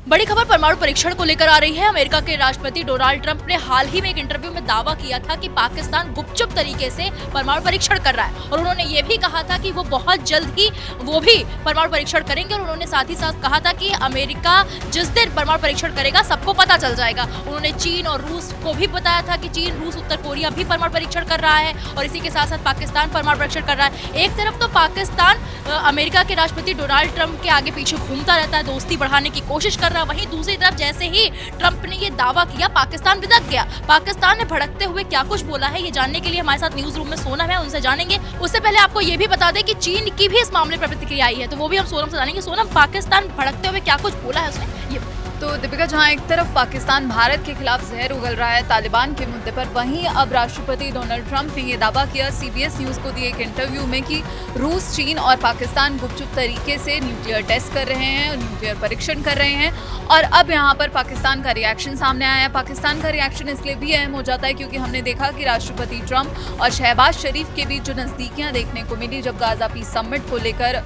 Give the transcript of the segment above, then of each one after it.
बड़ी खबर परमाणु परीक्षण को लेकर आ रही है। अमेरिका के राष्ट्रपति डोनाल्ड ट्रंप ने हाल ही में एक इंटरव्यू में दावा किया था कि पाकिस्तान गुपचुप तरीके से परमाणु परीक्षण कर रहा है और उन्होंने ये भी कहा था कि वो बहुत जल्द ही वो भी परमाणु परीक्षण करेंगे। और उन्होंने साथ ही साथ कहा था कि अमेरिका जिस दिन परमाणु परीक्षण करेगा सबको पता चल जाएगा। उन्होंने चीन और रूस को भी बताया था कि चीन, रूस, उत्तर कोरिया भी परमाणु परीक्षण कर रहा है और इसी के साथ साथ पाकिस्तान परमाणु परीक्षण कर रहा है। एक तरफ तो पाकिस्तान अमेरिका के राष्ट्रपति डोनाल्ड ट्रंप के आगे पीछे घूमता रहता है, दोस्ती बढ़ाने की कोशिश कर रहा है, वहीं दूसरी तरफ जैसे ही ट्रंप ने ये दावा किया पाकिस्तान बिदक गया। पाकिस्तान ने भड़कते हुए क्या कुछ बोला है ये जानने के लिए हमारे साथ न्यूज रूम में सोनम है, उनसे जानेंगे। उससे पहले आपको ये भी बता दें कि चीन की भी इस मामले पर प्रतिक्रिया आई है, तो वो भी हम सोनम से जानेंगे। सोनम, पाकिस्तान भड़कते हुए क्या कुछ बोला है उसने, ये तो दीपिका, जहां एक तरफ पाकिस्तान भारत के खिलाफ जहर उगल रहा है तालिबान के मुद्दे पर, वहीं अब राष्ट्रपति डोनाल्ड ट्रंप ने ये दावा किया सीबीएस न्यूज को दिए एक इंटरव्यू में कि रूस, चीन और पाकिस्तान गुपचुप तरीके से न्यूक्लियर टेस्ट कर रहे हैं, न्यूक्लियर परीक्षण कर रहे हैं। और अब यहाँ पर पाकिस्तान का रिएक्शन सामने आया है। पाकिस्तान का रिएक्शन इसलिए भी अहम हो जाता है क्योंकि हमने देखा कि राष्ट्रपति ट्रंप और शहबाज शरीफ के बीच जो नज़दीकियाँ देखने को मिली जब गाज़ा पीस समिट को लेकर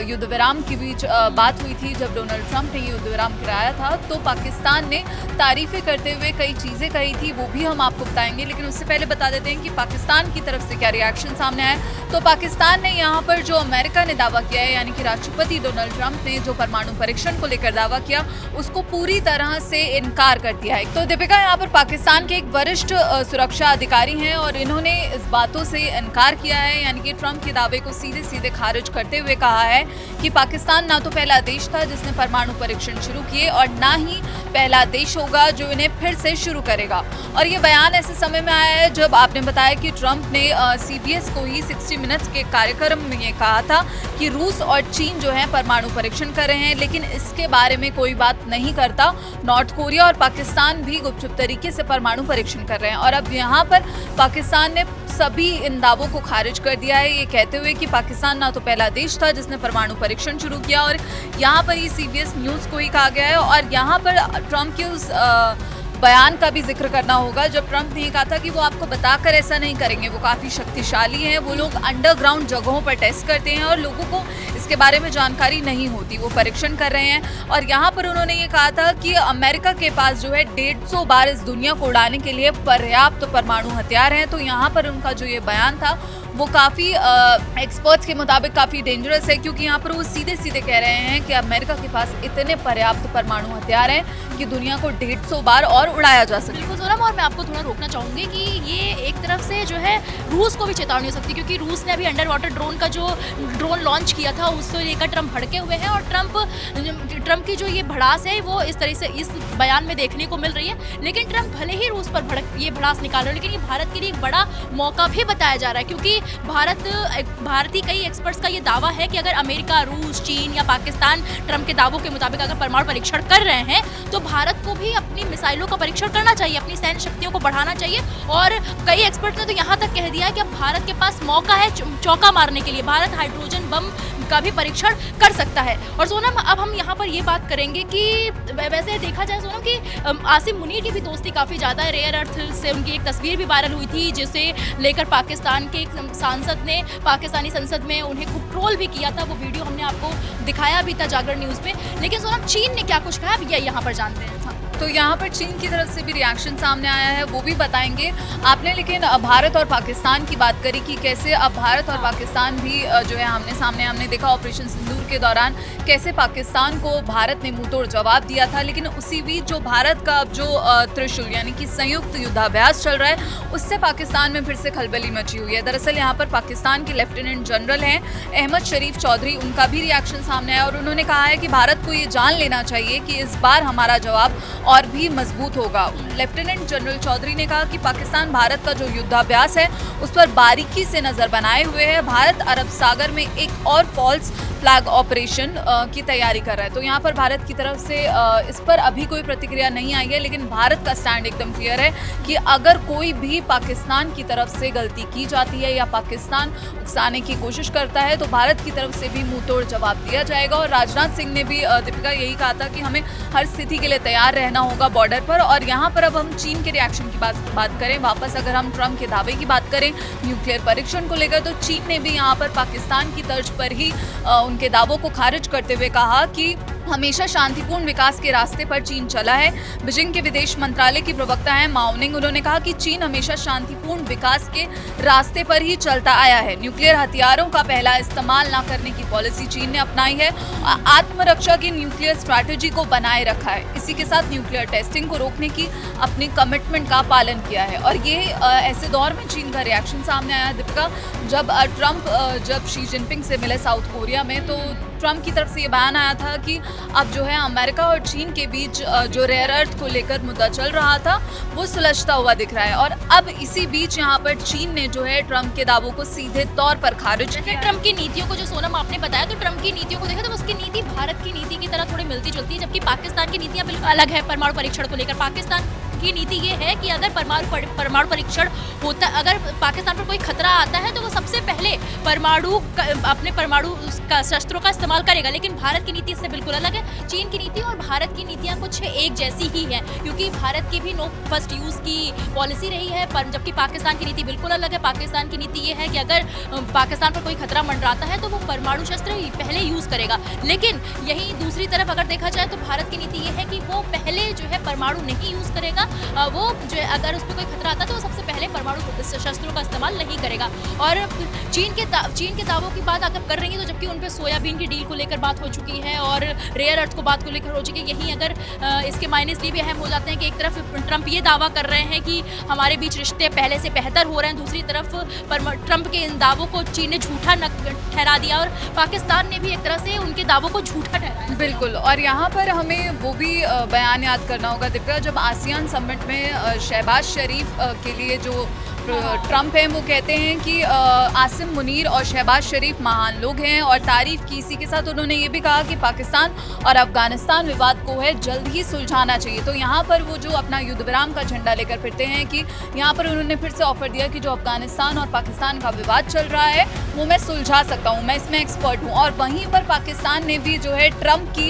युद्ध विराम के बीच बात हुई थी, जब डोनाल्ड ट्रंप ने युद्ध विराम कराया था, तो पाकिस्तान ने तारीफें करते हुए कई चीज़ें कही थी, वो भी हम आपको बताएंगे। लेकिन उससे पहले बता देते हैं कि पाकिस्तान की तरफ से क्या रिएक्शन सामने आया। तो पाकिस्तान ने यहाँ पर जो अमेरिका ने दावा किया है, यानी कि राष्ट्रपति डोनाल्ड ट्रंप ने जो परमाणु परीक्षण को लेकर दावा किया, उसको पूरी तरह से इनकार कर दिया है। तो दीपिका, यहाँ पर पाकिस्तान के एक वरिष्ठ सुरक्षा अधिकारी हैं और इन्होंने इस बातों से इनकार किया है, यानी कि ट्रंप के दावे को सीधे सीधे खारिज करते हुए कहा है कि पाकिस्तान ना तो पहला देश था जिसने परमाणु परीक्षण शुरू किए और ना ही पहला देश होगा जो इन्हें फिर से शुरू करेगा। और ये बयान ऐसे समय में आया है जब आपने बताया कि ट्रंप ने सीबीएस को ही 60 मिनट्स के कार्यक्रम में ये कहा था कि रूस और चीन जो है परमाणु परीक्षण कर रहे हैं, लेकिन इसके बारे में कोई बात नहीं करता। नॉर्थ कोरिया और पाकिस्तान भी गुपचुप तरीके से परमाणु परीक्षण कर रहे हैं और अब यहाँ पर पाकिस्तान ने सभी इन दावों को खारिज कर दिया है, ये कहते हुए कि पाकिस्तान ना तो पहला देश था जिसने परमाणु परीक्षण शुरू किया। और यहाँ पर ये सीबीएस न्यूज़ को ही कहा गया है। और यहाँ पर ट्रंप के उस बयान का भी जिक्र करना होगा जब ट्रंप ने कहा था कि वो आपको बताकर ऐसा नहीं करेंगे, वो काफ़ी शक्तिशाली हैं, वो लोग अंडरग्राउंड जगहों पर टेस्ट करते हैं और लोगों को इसके बारे में जानकारी नहीं होती, वो परीक्षण कर रहे हैं। और यहाँ पर उन्होंने ये कहा था कि अमेरिका के पास जो है 150 बार इस दुनिया को उड़ाने के लिए पर्याप्त परमाणु हथियार हैं। तो यहाँ पर उनका जो ये बयान था वो काफ़ी एक्सपर्ट्स के मुताबिक काफ़ी डेंजरस है, क्योंकि यहाँ पर वो सीधे सीधे कह रहे हैं कि अमेरिका के पास इतने पर्याप्त परमाणु हथियार हैं कि दुनिया को 150 बार और उड़ाया जा सके। बिल्कुल सोनम, और मैं आपको थोड़ा रोकना चाहूँगी कि ये एक तरफ से जो है रूस को भी चेतावनी हो सकती है, क्योंकि रूस ने अभी अंडर वाटर ड्रोन का जो ड्रोन लॉन्च किया था उसको लेकर ट्रंप भड़के हुए हैं। और ट्रंप की जो ये भड़ास है वो इस तरह से इस बयान में देखने को मिल रही है। लेकिन ट्रंप भले ही रूस पर ये भड़ास निकाल रहे हो, लेकिन ये भारत के लिए एक बड़ा मौका भी बताया जा रहा है, क्योंकि भारतीय कई एक्सपर्ट्स का ये दावा है कि अगर अमेरिका, रूस, चीन या पाकिस्तान ट्रंप के दावों के मुताबिक अगर परमाणु परीक्षण कर रहे हैं तो भारत को भी अपनी मिसाइलों का परीक्षण करना चाहिए, अपनी सैन्य शक्तियों को बढ़ाना चाहिए। और कई एक्सपर्ट ने तो यहाँ तक कह दिया है कि अब भारत के पास मौका है चौका मारने के लिए, भारत हाइड्रोजन बम का भी परीक्षण कर सकता है। और सोनम, अब हम यहाँ पर ये बात करेंगे कि वैसे देखा जाए सोनम कि आसिम मुनीर की भी दोस्ती काफ़ी ज़्यादा है। रेयर अर्थ से उनकी एक तस्वीर भी वायरल हुई थी जिसे लेकर पाकिस्तान के एक सांसद ने पाकिस्तानी संसद में उन्हें खूब ट्रोल भी किया था। वो वीडियो हमने आपको दिखाया भी था जागरण न्यूज़ में। लेकिन सोनम, चीन ने क्या कुछ कहा अब ये यहाँ पर जानते हैं। तो यहाँ पर चीन की तरफ से भी रिएक्शन सामने आया है, वो भी बताएंगे आपने। लेकिन भारत और पाकिस्तान की बात करी कि कैसे अब भारत और पाकिस्तान भी जो है आमने सामने, हमने देखा ऑपरेशन सिंदूर के दौरान कैसे पाकिस्तान को भारत ने मुंहतोड़ जवाब दिया था। लेकिन उसी बीच जो भारत का अब जो त्रिशूल यानी कि संयुक्त युद्धाभ्यास चल रहा है उससे पाकिस्तान में फिर से खलबली मची हुई है। दरअसल यहाँ पर पाकिस्तान के लेफ्टिनेंट जनरल हैं अहमद शरीफ चौधरी, उनका भी रिएक्शन सामने आया और उन्होंने कहा है कि भारत को ये जान लेना चाहिए कि इस बार हमारा जवाब और भी मजबूत होगा। लेफ्टिनेंट जनरल चौधरी ने कहा कि पाकिस्तान भारत का जो युद्धाभ्यास है उस पर बारीकी से नजर बनाए हुए है। भारत अरब सागर में एक और फॉल्स फ्लैग ऑपरेशन की तैयारी कर रहा है। तो यहाँ पर भारत की तरफ से इस पर अभी कोई प्रतिक्रिया नहीं आई है, लेकिन भारत का स्टैंड एकदम क्लियर है कि अगर कोई भी पाकिस्तान की तरफ से गलती की जाती है या पाकिस्तान उकसाने की कोशिश करता है तो भारत की तरफ से भी मुंहतोड़ जवाब दिया जाएगा। और राजनाथ सिंह ने भी दीपिका यही कहा था कि हमें हर स्थिति के लिए तैयार रहना होगा बॉर्डर पर। और यहाँ पर अब हम चीन के रिएक्शन की बात करें, वापस अगर हम ट्रंप के दावे की बात करें न्यूक्लियर परीक्षण को लेकर, तो चीन ने भी यहाँ पर पाकिस्तान की तर्ज पर ही उनके दावों को खारिज करते हुए कहा कि हमेशा शांतिपूर्ण विकास के रास्ते पर चीन चला है। बीजिंग के विदेश मंत्रालय की प्रवक्ता है माओ निंग, उन्होंने कहा कि चीन हमेशा शांतिपूर्ण विकास के रास्ते पर ही चलता आया है। न्यूक्लियर हथियारों का पहला इस्तेमाल न करने की पॉलिसी चीन ने अपनाई है। आत्मरक्षा की न्यूक्लियर स्ट्रैटेजी को बनाए रखा है। इसी के साथ न्यूक्लियर टेस्टिंग को रोकने की अपनी कमिटमेंट का पालन किया है। और ये ऐसे दौर में चीन का रिएक्शन सामने आया दीपिका, जब ट्रंप जब शी जिनपिंग से मिले साउथ कोरिया में, तो ट्रंप की तरफ से ये बयान आया था कि अब जो है अमेरिका और चीन के बीच जो रेयर अर्थ को लेकर मुद्दा चल रहा था वो सुलझता हुआ दिख रहा है। और अब इसी बीच यहाँ पर चीन ने जो है ट्रंप के दावों को सीधे तौर पर खारिज किया। ट्रंप की नीतियों को जो सोनम आपने बताया, तो ट्रंप की नीतियों को देखा तो उसकी नीति भारत की नीति की तरह थोड़ी मिलती जुलती है, जबकि पाकिस्तान की नीतियां बिल्कुल अलग है। परमाणु परीक्षण को लेकर पाकिस्तान की नीति ये है कि अगर परमाणु परीक्षण होता, अगर पाकिस्तान पर कोई खतरा आता है तो वो सबसे पहले अपने परमाणु शस्त्रों का इस्तेमाल करेगा। लेकिन भारत की नीति इससे बिल्कुल अलग है। चीन की नीति और भारत की नीतियां कुछ एक जैसी ही है, क्योंकि भारत की भी नो फर्स्ट यूज की पॉलिसी रही है, पर जबकि पाकिस्तान की नीति बिल्कुल अलग है। पाकिस्तान की नीति ये है कि अगर पाकिस्तान पर कोई खतरा मंडराता है तो वो परमाणु शस्त्र पहले यूज करेगा। लेकिन यही दूसरी तरफ अगर देखा जाए तो भारत की नीति ये है कि वो पहले जो है परमाणु नहीं यूज करेगा। वो जो है अगर उस पर कोई खतरा आता है तो वो सबसे पहले परमाणु शस्त्रों का इस्तेमाल नहीं करेगा। और चीन के दावों की बात अगर कर रही है तो जबकि उन पर सोयाबीन की डील को लेकर बात हो चुकी है और रेयर अर्थ को बात को लेकर हो चुकी है, यही अगर इसके मायने इसलिए भी अहम हो जाते हैं कि एक तरफ ट्रंप ये दावा कर रहे हैं कि हमारे बीच रिश्ते पहले से बेहतर हो रहे हैं, दूसरी तरफ ट्रंप के इन दावों को चीन ने झूठा ठहरा दिया और पाकिस्तान ने भी एक तरह से उनके दावों को झूठा ठहराया। बिल्कुल, और यहाँ पर हमें वो भी बयान याद करना होगा दीपिका, जब आसियान समिट में शहबाज शरीफ के लिए जो ट्रंप हैं वो कहते हैं कि आसिम मुनीर और शहबाज शरीफ महान लोग हैं और तारीफ की। इसी के साथ उन्होंने ये भी कहा कि पाकिस्तान और अफगानिस्तान विवाद को है जल्द ही सुलझाना चाहिए। तो यहाँ पर वो जो अपना युद्ध विराम का झंडा लेकर फिरते हैं कि यहाँ पर उन्होंने फिर से ऑफर दिया कि जो अफगानिस्तान और पाकिस्तान का विवाद चल रहा है वो मैं सुलझा सकता हूँ, मैं इसमें एक्सपर्ट हूँ। और वहीं पर पाकिस्तान ने भी जो है ट्रंप की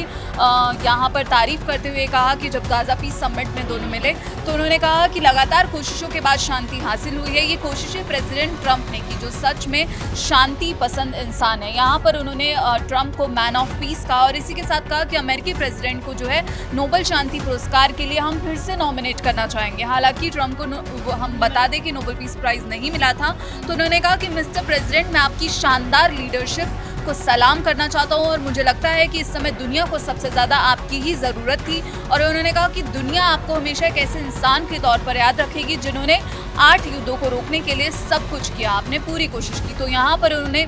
यहाँ पर तारीफ करते हुए कहा कि जब गाजा पीस समिट में दोनों मिले तो उन्होंने कहा कि लगातार कोशिशों के बाद शांति हासिल हुई है। ये कोशिशें प्रेसिडेंट ट्रंप ने की जो सच में शांति पसंद इंसान है। यहाँ पर उन्होंने ट्रंप को मैन ऑफ पीस कहा और इसी के साथ कहा कि अमेरिकी प्रेसिडेंट को जो है नोबेल शांति पुरस्कार के लिए हम फिर से नॉमिनेट करना चाहेंगे। हालांकि ट्रंप को हम बता दें कि नोबेल पीस प्राइज नहीं मिला था, तो उन्होंने कहा कि मिस्टर प्रेसिडेंट, मैं आपकी शानदार लीडरशिप को सलाम करना चाहता हूं और मुझे लगता है कि इस समय दुनिया को सबसे ज़्यादा आपकी ही ज़रूरत थी। और उन्होंने कहा कि दुनिया आपको हमेशा एक ऐसे इंसान के तौर पर याद रखेगी जिन्होंने 8 युद्धों को रोकने के लिए सब कुछ किया, आपने पूरी कोशिश की। तो यहाँ पर उन्होंने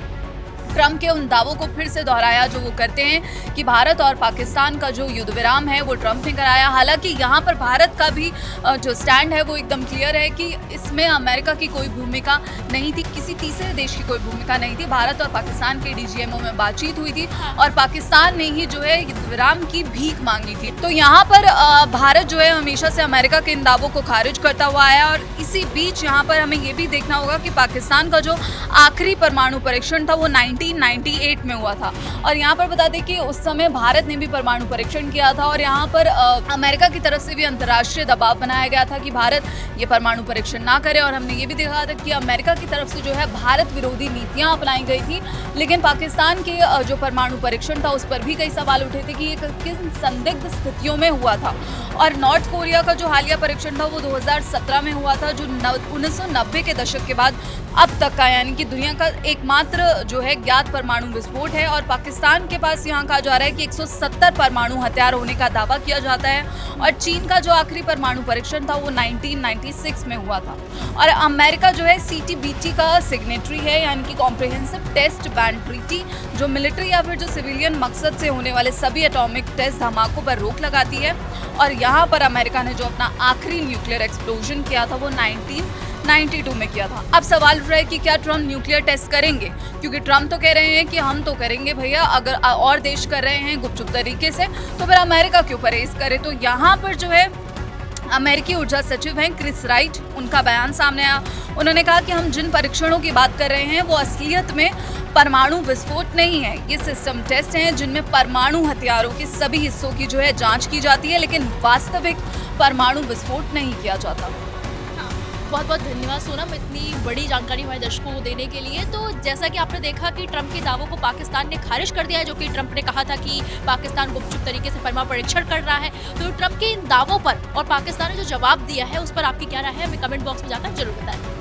ट्रंप के उन दावों को फिर से दोहराया जो वो करते हैं कि भारत और पाकिस्तान का जो युद्ध विराम है वो ट्रंप ने कराया। हालांकि यहाँ पर भारत का भी जो स्टैंड है वो एकदम क्लियर है कि इसमें अमेरिका की कोई भूमिका नहीं थी, किसी तीसरे देश की कोई भूमिका नहीं थी। भारत और पाकिस्तान के DGMO में बातचीत हुई थी और पाकिस्तान ने ही जो है युद्ध विराम की भीख मांगी थी। तो यहाँ पर भारत जो है हमेशा से अमेरिका के इन दावों को खारिज करता हुआ आया। और इसी बीच यहाँ पर हमें ये भी देखना होगा कि पाकिस्तान का जो आखिरी परमाणु परीक्षण था वो 1998 में हुआ था। और यहाँ पर बता दें कि उस समय भारत ने भी परमाणु परीक्षण किया था और यहाँ पर अमेरिका की तरफ से भी अंतर्राष्ट्रीय दबाव बनाया गया था कि भारत ये परमाणु परीक्षण ना करे। और हमने ये भी देखा था कि अमेरिका की तरफ से जो है भारत विरोधी नीतियाँ अपनाई गई थी। लेकिन पाकिस्तान के जो परमाणु परीक्षण था उस पर भी कई सवाल उठे थे कि ये किन संदिग्ध स्थितियों में हुआ था। और नॉर्थ कोरिया का जो हालिया परीक्षण था वो 2017 में हुआ था, जो 1990 के दशक के बाद अब तक का यानी कि दुनिया का एकमात्र जो है ज्ञात परमाणु विस्फोट है। और पाकिस्तान के पास यहाँ कहा जा रहा है कि 170 परमाणु हथियार होने का दावा किया जाता है। और चीन का जो आखिरी परमाणु परीक्षण था वो 1996 में हुआ था। और अमेरिका जो है CTBT का सिग्नेटरी है, यानी कि कॉम्प्रिहेंसिव टेस्ट बैन ट्रीटी, जो मिलिट्री या फिर जो सिविलियन मकसद से होने वाले सभी एटॉमिक टेस्ट धमाकों पर रोक लगाती है। और यहाँ पर अमेरिका ने जो अपना आखिरी न्यूक्लियर एक्सप्लोजन किया था वो 1992 में किया था। अब सवाल उठ रहा है कि क्या ट्रंप न्यूक्लियर टेस्ट करेंगे, क्योंकि ट्रंप तो कह रहे हैं कि हम तो करेंगे भैया, अगर और देश कर रहे हैं गुपचुप तरीके से तो फिर अमेरिका क्यों परहेज करे। तो यहाँ पर जो है अमेरिकी ऊर्जा सचिव हैं क्रिस राइट, उनका बयान सामने आया। उन्होंने कहा कि हम जिन परीक्षणों की बात कर रहे हैं वो असलियत में परमाणु विस्फोट नहीं है, ये सिस्टम टेस्ट हैं जिनमें परमाणु हथियारों के सभी हिस्सों की जो है जांच की जाती है, लेकिन वास्तविक परमाणु विस्फोट नहीं किया जाता। बहुत बहुत धन्यवाद सोनम, इतनी बड़ी जानकारी हमारे दर्शकों को देने के लिए। तो जैसा कि आपने देखा कि ट्रंप के दावों को पाकिस्तान ने खारिज कर दिया है, जो कि ट्रंप ने कहा था कि पाकिस्तान गुपचुप तरीके से परमाणु परीक्षण कर रहा है। तो ट्रंप के इन दावों पर और पाकिस्तान ने जो जवाब दिया है उस पर आपकी क्या राय है, हमें कमेंट बॉक्स में जाकर जरूर बताएं।